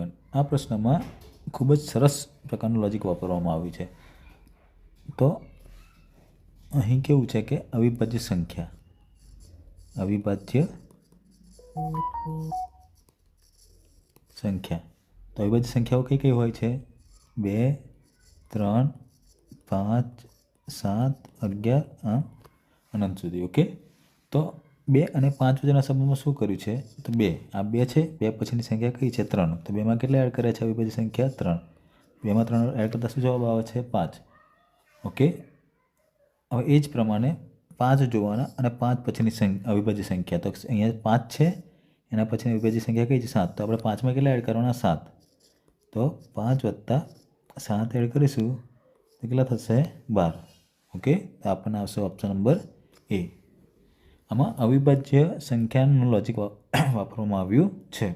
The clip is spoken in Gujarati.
સેકન્ડ। આ પ્રશ્નમાં ખૂબ જ સરસ પ્રકારનું લોજિક વાપરવામાં આવ્યું છે। તો અહીં કેવું છે કે અવિભાજ્ય સંખ્યા તો અવિભાજ્ય સંખ્યાઓ કઈ કઈ હોય છે? 2, 3, 5, 7, 11 અનંત સુધી। ઓકે, તો 2 અને 5 વચ્ચેના સંબંધમાં શું કર્યું છે? તો 2 આ 2 છે, 2 પછીની સંખ્યા કઈ છે? 3। તો 2માં કેટલા એડ કર્યા છે? અવિભાજ્ય સંખ્યા 3। 2માં 3 એડ કરતાં શું જવાબ આવે છે? 5। ઓકે, હવે એ જ પ્રમાણે 5 જોવાના અને 5 પછીની અવિભાજ્ય સંખ્યા, તો અહીંયા 5 છે, એના પછીની અવિભાજ્ય સંખ્યા કઈ છે? 7। તો આપણે 5માં કેટલા એડ કરવાના? 7। તો 5 + 7 એડ કરીશું તો કેટલા થશે? 12। ઓકે, તો આપણને આવશે ઓપ્શન નંબર એ। આમાં અવિભાજ્ય સંખ્યાનું લોજિક વાપરવામાં આવ્યું છે।